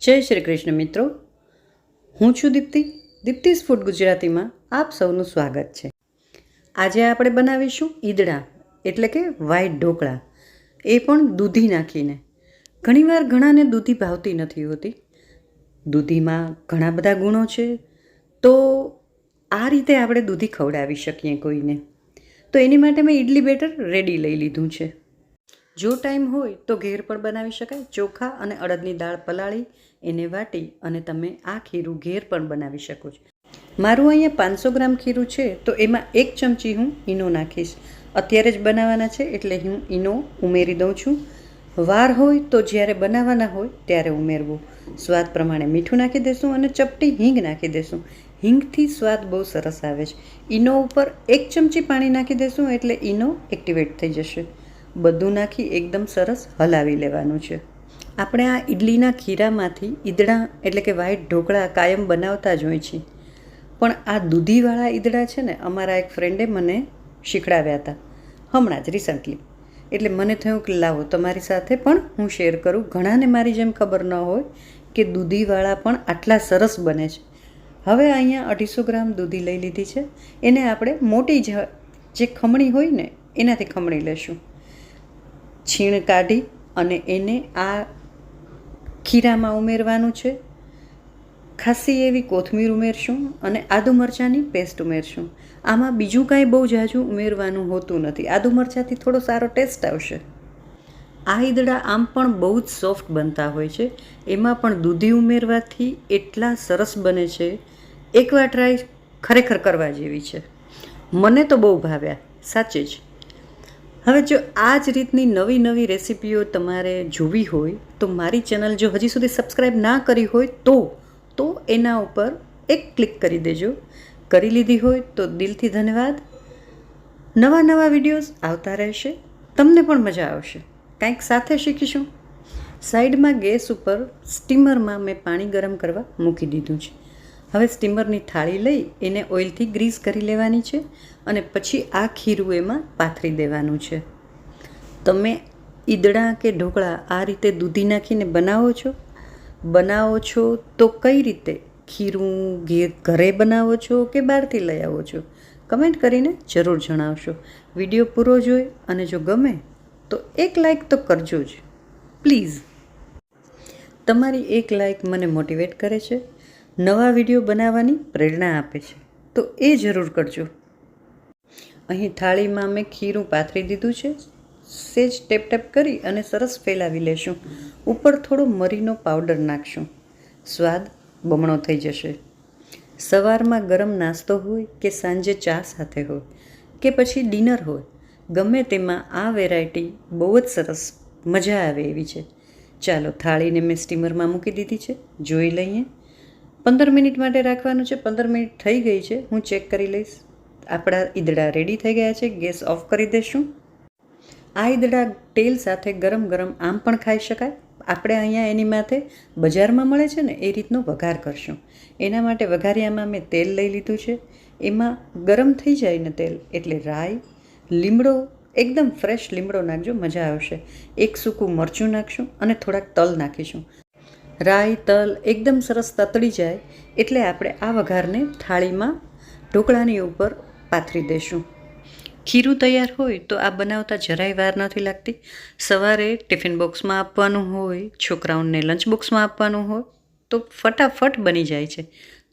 જય શ્રી કૃષ્ણ મિત્રો, હું છું દીપ્તિ. દીપ્તિસ ફૂડ ગુજરાતીમાં આપ સૌનું સ્વાગત છે. આજે આપણે બનાવીશું ઈદડા એટલે કે વ્હાઈટ ઢોકળા, એ પણ દૂધી નાખીને. ઘણીવાર ઘણાને દૂધી ભાવતી નથી હોતી. દૂધીમાં ઘણા બધા ગુણો છે, તો આ રીતે આપણે દૂધી ખવડાવી શકીએ કોઈને. તો એની માટે મેં ઇડલી બેટર રેડી લઈ લીધું છે. જો ટાઈમ હોય તો ઘેર પણ બનાવી શકાય. ચોખા અને અડદની દાળ પલાળી એને વાટી અને તમે આ ખીરું ઘેર પણ બનાવી શકો છો. મારું અહીંયા 500 ગ્રામ ખીરું છે, તો એમાં 1 ચમચી હું ઈનો નાખીશ. અત્યારે જ બનાવવાના છે એટલે હું ઈનો ઉમેરી દઉં છું. વાર હોય તો જ્યારે બનાવવાના હોય ત્યારે ઉમેરવું. સ્વાદ પ્રમાણે મીઠું નાખી દેશું અને ચપટી હિંગ નાખી દેશું. હિંગથી સ્વાદ બહુ સરસ આવે છે. ઈનો ઉપર 1 ચમચી પાણી નાખી દેશું એટલે ઈનો એક્ટિવેટ થઈ જશે. બધું નાખી એકદમ સરસ હલાવી લેવાનું છે. આપણે આ ઇડલીના ખીરામાંથી ઈદડા એટલે કે વ્હાઈટ ઢોકળા કાયમ બનાવતા જ હોય છીએ, પણ આ દૂધીવાળા ઈદડા છે ને, અમારા એક ફ્રેન્ડે મને શીખડાવ્યા હતા હમણાં જ રિસન્ટલી. એટલે મને થયું કે લાવો તમારી સાથે પણ હું શેર કરું. ઘણાને મારી જેમ ખબર ન હોય કે દૂધીવાળા પણ આટલા સરસ બને છે. હવે અહીંયા 250 ગ્રામ દૂધી લઈ લીધી છે. એને આપણે મોટી જે ખમણી હોય ને એનાથી ખમણી લેશું. છીણ કાઢી અને એને આ ખીરામાં ઉમેરવાનું છે. ખાસી એવી કોથમીર ઉમેરશું અને આદુ મરચાંની પેસ્ટ ઉમેરશું. આમાં બીજું કાંઈ બહુ ઝાઝું ઉમેરવાનું હોતું નથી. આદુ મરચાંથી થોડો સારો ટેસ્ટ આવશે. આ ઈદડા આમ પણ બહુ જ સોફ્ટ બનતા હોય છે. એમાં પણ દૂધી ઉમેરવાથી એટલા સરસ બને છે. એકવાર ટ્રાય ખરેખર કરવા જેવી છે. મને તો બહુ ભાવ્યા, સાચે જ. હવે જો આ જ રીતની નવી નવી રેસીપીઓ તમારે જોવી હોય તો મારી ચેનલ જો હજી સુધી સબસ્ક્રાઈબ ના કરી હોય તો એના ઉપર એક ક્લિક કરી દેજો. કરી લીધી હોય તો દિલથી ધન્યવાદ. નવા નવા વિડીયોઝ આવતા રહેશે, તમને પણ મજા આવશે. કંઈક સાથે શીખીશું. સાઈડમાં ગેસ ઉપર સ્ટીમરમાં મેં પાણી ગરમ કરવા મૂકી દીધું છે. હવે સ્ટીમરની થાળી લઈ એને ઓઇલથી ગ્રીસ કરી લેવાની છે અને પછી આ ખીરું એમાં પાથરી દેવાનું છે. તમે ઈદડા કે ઢોકળા આ રીતે દૂધી નાખીને બનાવો છો તો કઈ રીતે? ખીરું ઘરે બનાવો છો કે બહારથી લઈ આવો છો? કમેન્ટ કરીને જરૂર જણાવશો. વિડીયો પૂરો જોઈ અને જો ગમે તો એક લાઈક તો કરજો જ પ્લીઝ. તમારી એક લાઈક મને મોટિવેટ કરે છે, નવા વિડીયો બનાવવાની પ્રેરણા આપે છે, તો એ જરૂર કરજો. અહીં થાળીમાં મેં ખીરું પાથરી દીધું છે. સેજ ટેપ કરી અને સરસ ફેલાવી લેશું. ઉપર થોડો મરીનો પાવડર નાખશું. સ્વાદ બમણો થઈ જશે. સવારમાં ગરમ નાસ્તો હોય કે સાંજે ચા સાથે હોય કે પછી ડિનર હોય, ગમે તેમાં આ વેરાયટી બહુ જ સરસ મજા આવે એવી છે. ચાલો, થાળીને મેં સ્ટીમરમાં મૂકી દીધી છે. જોઈ લઈએ. 15 મિનિટ માટે રાખવાનું છે. 15 મિનિટ થઈ ગઈ છે. હું ચેક કરી લઈશ. આપણા ઈદડા રેડી થઈ ગયા છે. ગેસ ઓફ કરી દઈશું. આ ઈદડા તેલ સાથે ગરમ ગરમ આમ પણ ખાઈ શકાય. આપણે અહીંયા એની માથે બજારમાં મળે છે ને એ રીતનો વઘાર કરશું. એના માટે વઘારિયામાં મેં તેલ લઈ લીધું છે. એમાં ગરમ થઈ જાય ને તેલ એટલે રાઈ, લીમડો, એકદમ ફ્રેશ લીમડો નાખજો, મજા આવશે. 1 સૂકું મરચું નાખશું અને થોડાક તલ નાખીશું. રાઈ તલ એકદમ સરસ તતડી જાય એટલે આપણે આ વઘારને થાળીમાં ઢોકળાની ઉપર પાથરી દઈશું. ખીરું તૈયાર હોય તો આ બનાવતા જરાય વાર નથી લાગતી. સવારે ટિફિન બોક્સમાં આપવાનું હોય, છોકરાઓને લંચ બોક્સમાં આપવાનું હોય તો ફટાફટ બની જાય છે.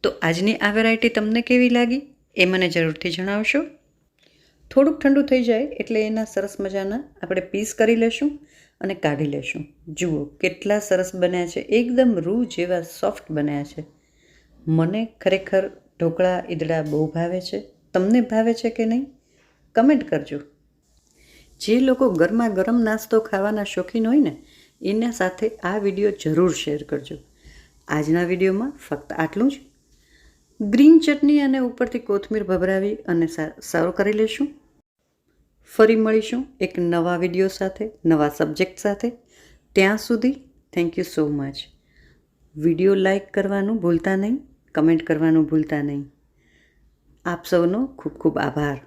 તો આજની આ વેરાયટી તમને કેવી લાગી એ મને જરૂરથી જણાવશો. થોડુંક ઠંડુ થઈ જાય એટલે એના સરસ મજાના આપણે પીસ કરી લેશું અને કાઢી લેશું. જુઓ કેટલા સરસ બન્યા છે. એકદમ રૂ જેવા સોફ્ટ બન્યા છે. મને ખરેખર ઢોકળા ઈદડા બહુ ભાવે છે. તમને ભાવે છે કે નહીં? કમેન્ટ કરજો. જે લોકો ગરમા ગરમ નાસ્તો ખાવાના શોખીન હોય ને એના સાથે આ વિડીયો જરૂર શેર કરજો. આજના વિડીયોમાં ફક્ત આટલું જ. ગ્રીન ચટણી અને ઉપરથી કોથમીર ભભરાવી અને સર્વ કરી લેશું. ફરી મળીશું એક નવા વિડીયો સાથે, નવા સબ્જેક્ટ સાથે. ત્યાં સુધી thank you so much. Video like કરવાનું ભૂલતા નહીં, કમેન્ટ કરવાનું ભૂલતા નહીં. આપ સૌનો ખૂબ ખૂબ આભાર.